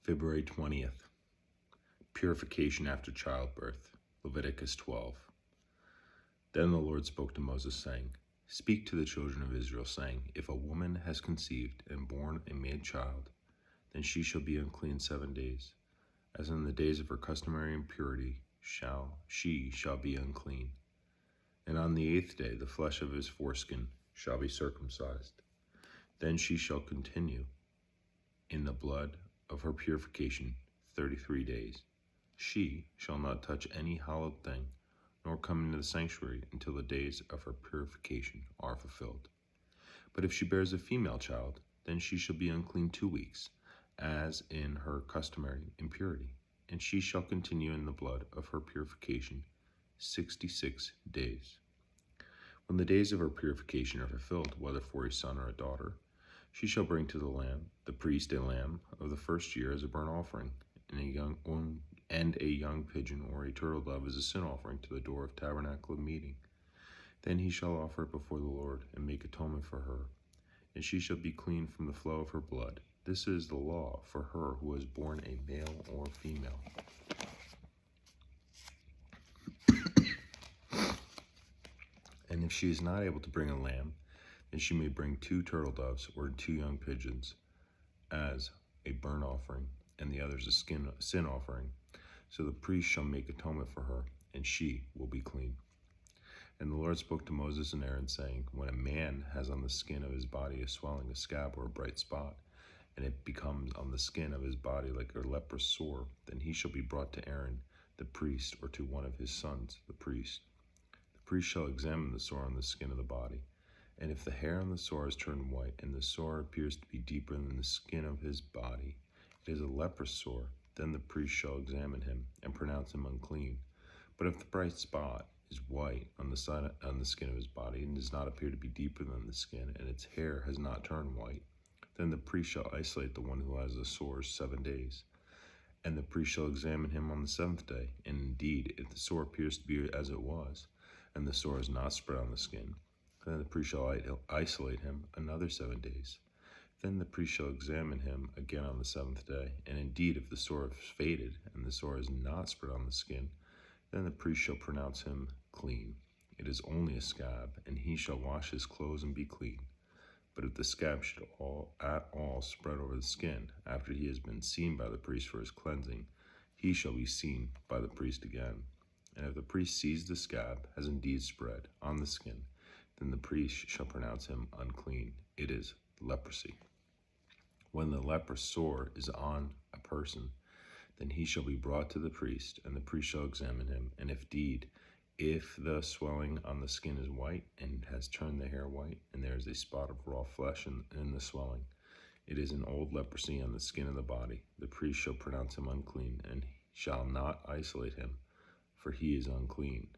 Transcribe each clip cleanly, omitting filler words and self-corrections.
February 20th, purification after childbirth, Leviticus 12. Then the Lord spoke to Moses, saying, Speak to the children of Israel, saying, If a woman has conceived and born a male child, then she shall be unclean 7 days. As in the days of her customary impurity, she shall be unclean. And on the 8th day the flesh of his foreskin shall be circumcised. Then she shall continue in the blood of her purification 33 days. She shall not touch any hallowed thing, nor come into the sanctuary until the days of her purification are fulfilled. But if she bears a female child, then she shall be unclean 2 weeks, as in her customary impurity, and she shall continue in the blood of her purification 66 days. When the days of her purification are fulfilled, whether for a son or a daughter, she shall bring to the priest a lamb of the first year as a burnt offering, and a young pigeon or a turtle dove as a sin offering to the door of tabernacle of meeting. Then he shall offer it before the Lord, and make atonement for her, and she shall be clean from the flow of her blood. This is the law for her who has born a male or female. And if she is not able to bring a lamb, then she may bring 2 turtle doves or 2 young pigeons as a burnt offering, and the others a sin offering. So the priest shall make atonement for her, and she will be clean. And the Lord spoke to Moses and Aaron, saying, When a man has on the skin of his body a swelling, a scab, or a bright spot, and it becomes on the skin of his body like a leprous sore, then he shall be brought to Aaron the priest, or to one of his sons, the priest. The priest shall examine the sore on the skin of the body, and if the hair on the sore is turned white, and the sore appears to be deeper than the skin of his body, it is a leprous sore. Then the priest shall examine him and pronounce him unclean. But if the bright spot is white on the skin of his body, and does not appear to be deeper than the skin, and its hair has not turned white, then the priest shall isolate the one who has the sores 7 days. And the priest shall examine him on the 7th day. And indeed, if the sore appears to be as it was, and the sore is not spread on the skin, then the priest shall isolate him another 7 days. Then the priest shall examine him again on the 7th day. And indeed, if the sore is faded, and the sore is not spread on the skin, then the priest shall pronounce him clean. It is only a scab, and he shall wash his clothes and be clean. But if the scab should at all spread over the skin, after he has been seen by the priest for his cleansing, he shall be seen by the priest again. And if the priest sees the scab has indeed spread on the skin, then the priest shall pronounce him unclean. It is leprosy. When the leprous sore is on a person, then he shall be brought to the priest, and the priest shall examine him. And if the swelling on the skin is white and has turned the hair white, and there is a spot of raw flesh in the swelling, it is an old leprosy on the skin of the body. The priest shall pronounce him unclean, and shall not isolate him, for he is unclean.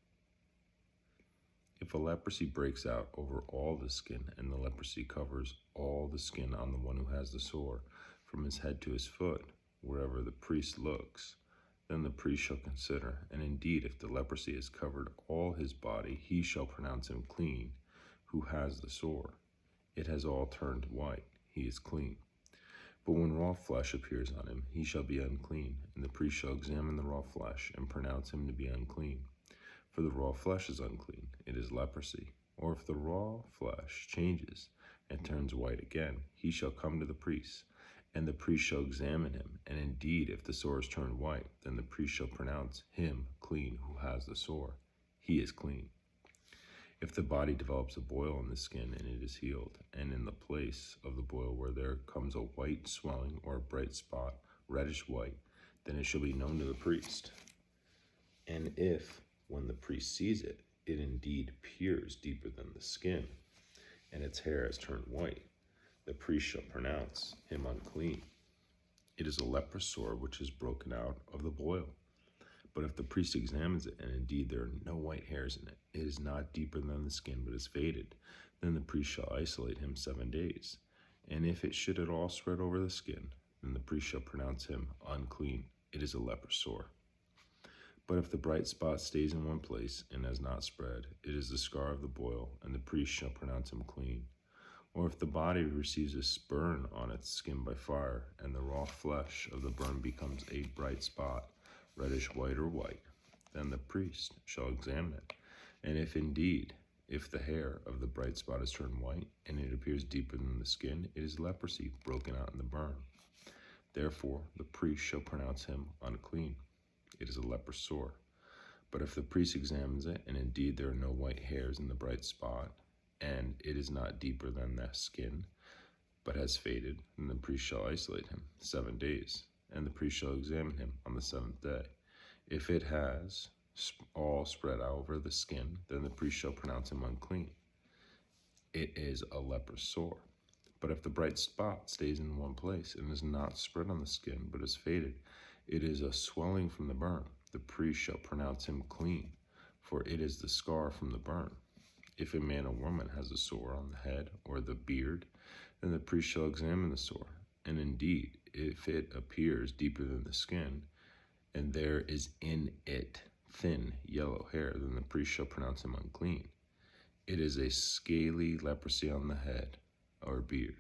If a leprosy breaks out over all the skin, and the leprosy covers all the skin on the one who has the sore, from his head to his foot, wherever the priest looks, then the priest shall consider, and indeed, if the leprosy has covered all his body, he shall pronounce him clean, who has the sore. It has all turned white, he is clean. But when raw flesh appears on him, he shall be unclean, and the priest shall examine the raw flesh, and pronounce him to be unclean. For the raw flesh is unclean, it is leprosy. Or if the raw flesh changes and turns white again, he shall come to the priest, and the priest shall examine him. And indeed, if the sore is turned white, then the priest shall pronounce him clean who has the sore. He is clean. If the body develops a boil on the skin and it is healed, and in the place of the boil where there comes a white swelling or a bright spot, reddish white, then it shall be known to the priest. And if, when the priest sees it, it indeed appears deeper than the skin, and its hair has turned white, the priest shall pronounce him unclean. It is a leprous sore which is broken out of the boil. But if the priest examines it, and indeed there are no white hairs in it, it is not deeper than the skin but is faded, then the priest shall isolate him 7 days. And if it should at all spread over the skin, then the priest shall pronounce him unclean. It is a leprous sore. But if the bright spot stays in one place and has not spread, it is the scar of the boil, and the priest shall pronounce him clean. Or if the body receives a burn on its skin by fire, and the raw flesh of the burn becomes a bright spot, reddish white or white, then the priest shall examine it. And if the hair of the bright spot is turned white, and it appears deeper than the skin, it is leprosy broken out in the burn. Therefore the priest shall pronounce him unclean. It is a leprous sore. But if the priest examines it, and indeed there are no white hairs in the bright spot, and it is not deeper than the skin, but has faded, then the priest shall isolate him 7 days, and the priest shall examine him on the 7th day. If it has all spread out over the skin, then the priest shall pronounce him unclean. It is a leprous sore. But if the bright spot stays in one place and is not spread on the skin, but is faded, it is a swelling from the burn. The priest shall pronounce him clean, for it is the scar from the burn. If a man or woman has a sore on the head or the beard, then the priest shall examine the sore. And indeed, if it appears deeper than the skin, and there is in it thin yellow hair, then the priest shall pronounce him unclean. It is a scaly leprosy on the head or beard.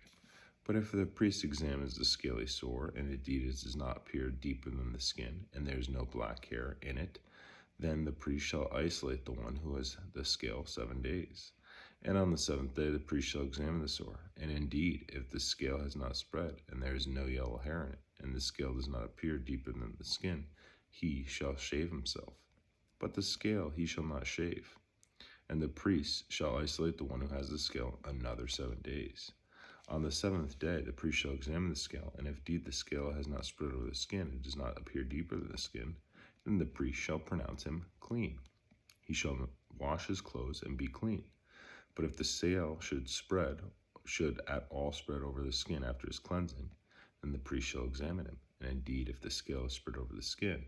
But if the priest examines the scaly sore, and indeed it does not appear deeper than the skin, and there is no black hair in it, then the priest shall isolate the one who has the scale 7 days. And on the 7th day the priest shall examine the sore. And indeed, if the scale has not spread, and there is no yellow hair in it, and the scale does not appear deeper than the skin, he shall shave himself. But the scale he shall not shave. And the priest shall isolate the one who has the scale another 7 days. On the 7th day the priest shall examine the scale, and if indeed the scale has not spread over the skin, and does not appear deeper than the skin, then the priest shall pronounce him clean. He shall wash his clothes and be clean. But if the scale should at all spread over the skin after his cleansing, then the priest shall examine him. And indeed, if the scale is spread over the skin,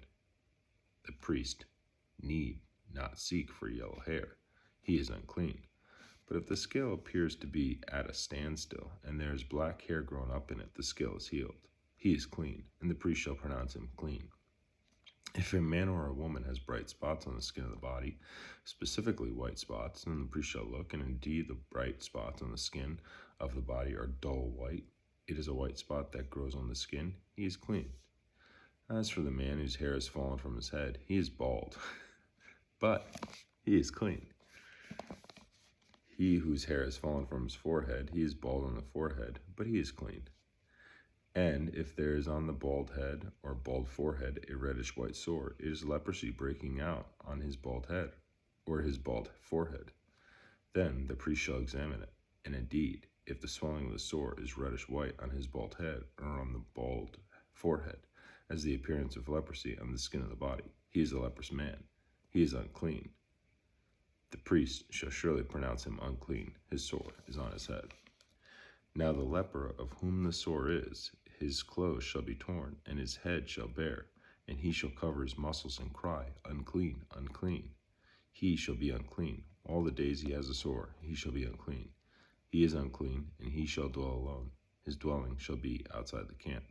the priest need not seek for yellow hair. He is unclean. But if the scale appears to be at a standstill, and there is black hair grown up in it, the scale is healed. He is clean, and the priest shall pronounce him clean. If a man or a woman has bright spots on the skin of the body, specifically white spots, then the priest shall look, and indeed the bright spots on the skin of the body are dull white. It is a white spot that grows on the skin. He is clean. As for the man whose hair has fallen from his head, he is bald, but he is clean. He whose hair has fallen from his forehead, he is bald on the forehead, but he is clean. And if there is on the bald head or bald forehead a reddish white sore, it is leprosy breaking out on his bald head or his bald forehead. Then the priest shall examine it. And indeed, if the swelling of the sore is reddish white on his bald head or on the bald forehead, as the appearance of leprosy on the skin of the body, he is a leprous man. He is unclean. The priest shall surely pronounce him unclean. His sore is on his head. Now the leper of whom the sore is, his clothes shall be torn, and his head shall bare, and he shall cover his muscles and cry, unclean, unclean. He shall be unclean. All the days he has a sore, he shall be unclean. He is unclean, and he shall dwell alone. His dwelling shall be outside the camp.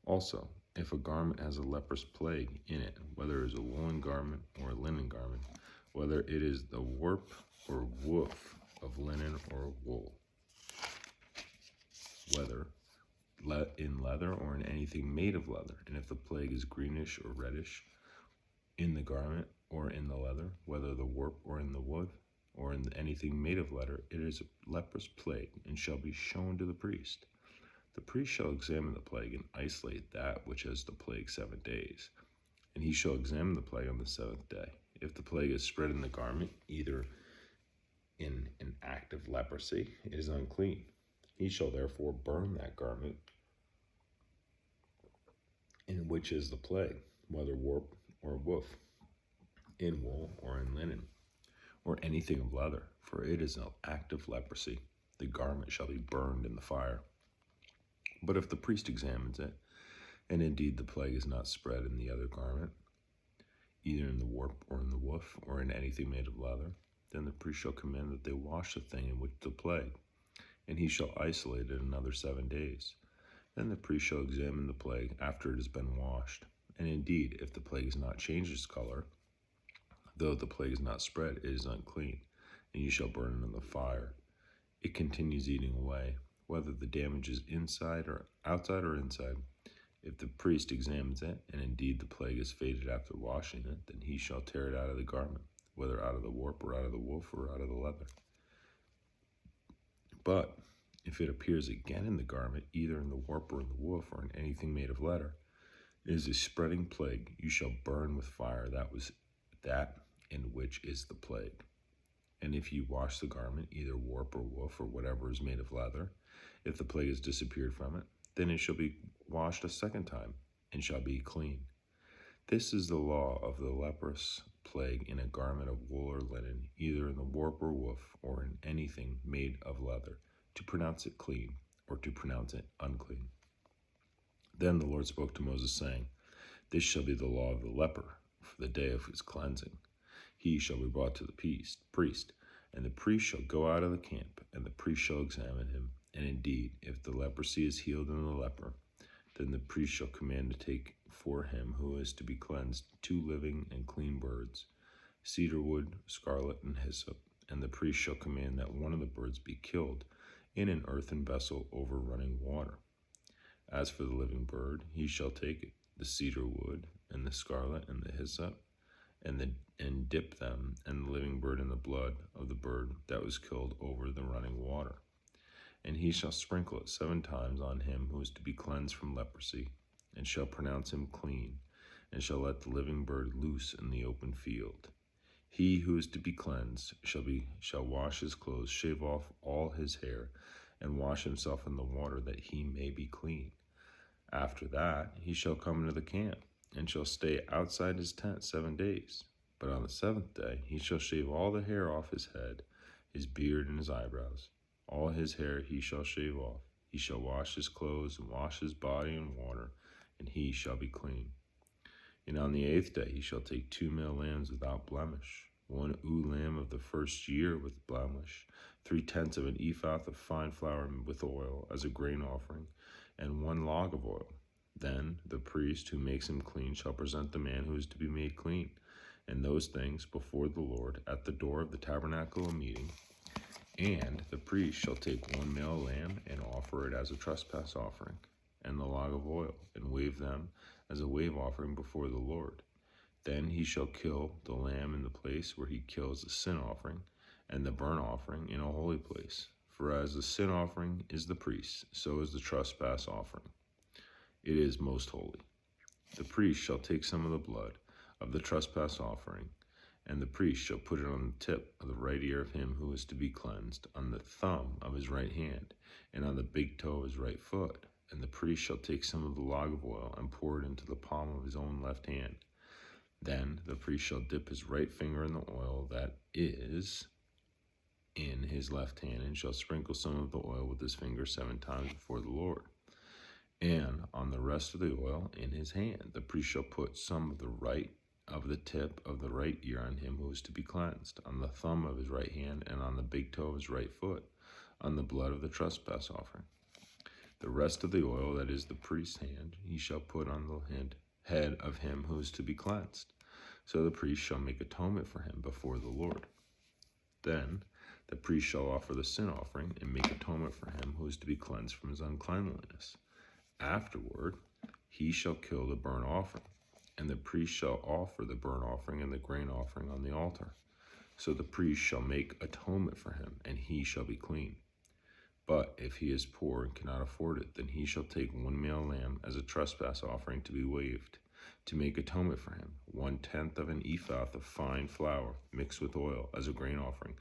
Also, if a garment has a leprous plague in it, whether it is a woolen garment or a linen garment, whether it is the warp or woof of linen or wool, whether in leather or in anything made of leather, and if the plague is greenish or reddish in the garment or in the leather, whether the warp or in the wood or in anything made of leather, it is a leprous plague, and shall be shown to the priest. The priest shall examine the plague and isolate that which has the plague 7 days, and he shall examine the plague on the 7th day. If the plague is spread in the garment, either in an act of leprosy, it is unclean. He shall therefore burn that garment in which is the plague, whether warp or woof, in wool or in linen, or anything of leather, for it is an act of leprosy. The garment shall be burned in the fire. But if the priest examines it, and indeed the plague is not spread in the other garment, either in the warp or in the woof, or in anything made of leather, then the priest shall command that they wash the thing in which the plague, and he shall isolate it another 7 days. Then the priest shall examine the plague after it has been washed. And indeed, if the plague has not changed its color, though the plague is not spread, it is unclean, and you shall burn it in the fire. it continues eating away, whether the damage is inside or inside. If the priest examines it, and indeed the plague is faded after washing it, then he shall tear it out of the garment, whether out of the warp or out of the woof or out of the leather. But if it appears again in the garment, either in the warp or in the woof or in anything made of leather, it is a spreading plague. You shall burn with fire that in which is the plague. And if you wash the garment, either warp or woof or whatever is made of leather, if the plague has disappeared from it, then it shall be washed a second time and shall be clean. This is the law of the leprous plague in a garment of wool or linen, either in the warp or woof, or in anything made of leather, to pronounce it clean, or to pronounce it unclean. Then the Lord spoke to Moses, saying, This shall be the law of the leper for the day of his cleansing. He shall be brought to the priest, and the priest shall go out of the camp, and the priest shall examine him. And indeed, if the leprosy is healed in the leper, then the priest shall command to take for him who is to be cleansed 2 living and clean birds, cedar wood, scarlet, and hyssop. And the priest shall command that one of the birds be killed in an earthen vessel over running water. As for the living bird, he shall take the cedar wood and the scarlet and the hyssop, and dip them and the living bird in the blood of the bird that was killed over the running water. And he shall sprinkle it 7 times on him who is to be cleansed from leprosy, and shall pronounce him clean, and shall let the living bird loose in the open field. He who is to be cleansed shall wash his clothes, shave off all his hair, and wash himself in the water, that he may be clean. After that he shall come into the camp, and shall stay outside his tent 7 days. But on the 7th day he shall shave all the hair off his head, his beard, and his eyebrows. All his hair he shall shave off. He shall wash his clothes, and wash his body in water, and he shall be clean. And on the 8th day he shall take 2 male lambs without blemish, 1 ewe lamb of the first year with blemish, 3/10 of an ephah of fine flour with oil as a grain offering, and 1 log of oil. Then the priest who makes him clean shall present the man who is to be made clean, and those things before the Lord at the door of the tabernacle of meeting. And the priest shall take 1 male lamb and offer it as a trespass offering, and the log of oil, and wave them as a wave offering before the Lord. Then he shall kill the lamb in the place where he kills the sin offering, and the burnt offering in a holy place. For as the sin offering is the priest, so is the trespass offering. It is most holy. The priest shall take some of the blood of the trespass offering, and the priest shall put it on the tip of the right ear of him who is to be cleansed, on the thumb of his right hand, and on the big toe of his right foot. And the priest shall take some of the log of oil, and pour it into the palm of his own left hand. Then the priest shall dip his right finger in the oil that is in his left hand, and shall sprinkle some of the oil with his finger 7 times before the Lord. And on the rest of the oil in his hand, the priest shall put some of the tip of the right ear on him who is to be cleansed, on the thumb of his right hand, and on the big toe of his right foot, on the blood of the trespass offering. The rest of the oil that is the priest's hand, he shall put on the head of him who is to be cleansed. So the priest shall make atonement for him before the Lord. Then the priest shall offer the sin offering, and make atonement for him who is to be cleansed from his uncleanliness. Afterward he shall kill the burnt offering, and the priest shall offer the burnt offering and the grain offering on the altar. So the priest shall make atonement for him, and he shall be clean. But if he is poor and cannot afford it, then he shall take 1 male lamb as a trespass offering to be waved, to make atonement for him, 1/10 of an ephah of fine flour mixed with oil as a grain offering,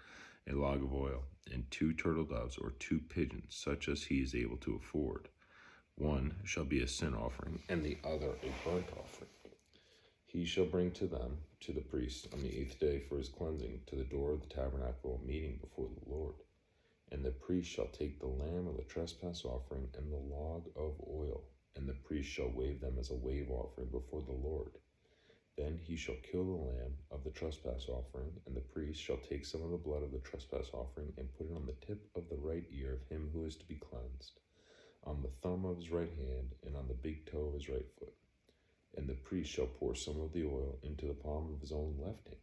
a log of oil, and 2 turtle doves or 2 pigeons, such as he is able to afford. 1 shall be a sin offering, and the other a burnt offering. He shall bring them to the priest on the 8th day for his cleansing, to the door of the tabernacle meeting before the Lord. And the priest shall take the lamb of the trespass offering and the log of oil, and the priest shall wave them as a wave offering before the Lord. Then he shall kill the lamb of the trespass offering, and the priest shall take some of the blood of the trespass offering and put it on the tip of the right ear of him who is to be cleansed, on the thumb of his right hand, and on the big toe of his right foot. And the priest shall pour some of the oil into the palm of his own left hand.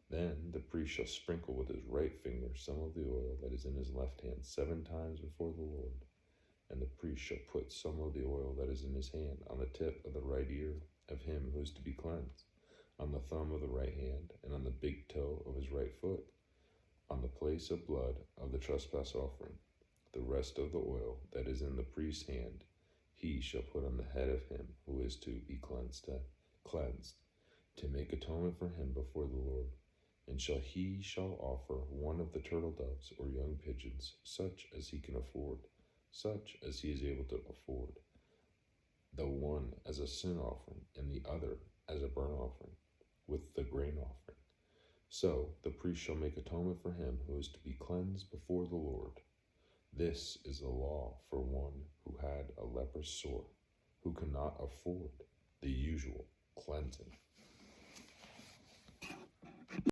Then the priest shall sprinkle with his right finger some of the oil that is in his left hand 7 times before the Lord. And the priest shall put some of the oil that is in his hand on the tip of the right ear of him who is to be cleansed, on the thumb of the right hand, and on the big toe of his right foot, on the place of blood of the trespass offering. The rest of the oil that is in the priest's hand he shall put on the head of him who is to be cleansed, to make atonement for him before the Lord. And he shall offer one of the turtle doves or young pigeons, such as he can afford, such as he is able to afford, the one as a sin offering and the other as a burnt offering, with the grain offering. So the priest shall make atonement for him who is to be cleansed before the Lord. This is the law for one who had a leprous sore, who cannot afford the usual cleansing.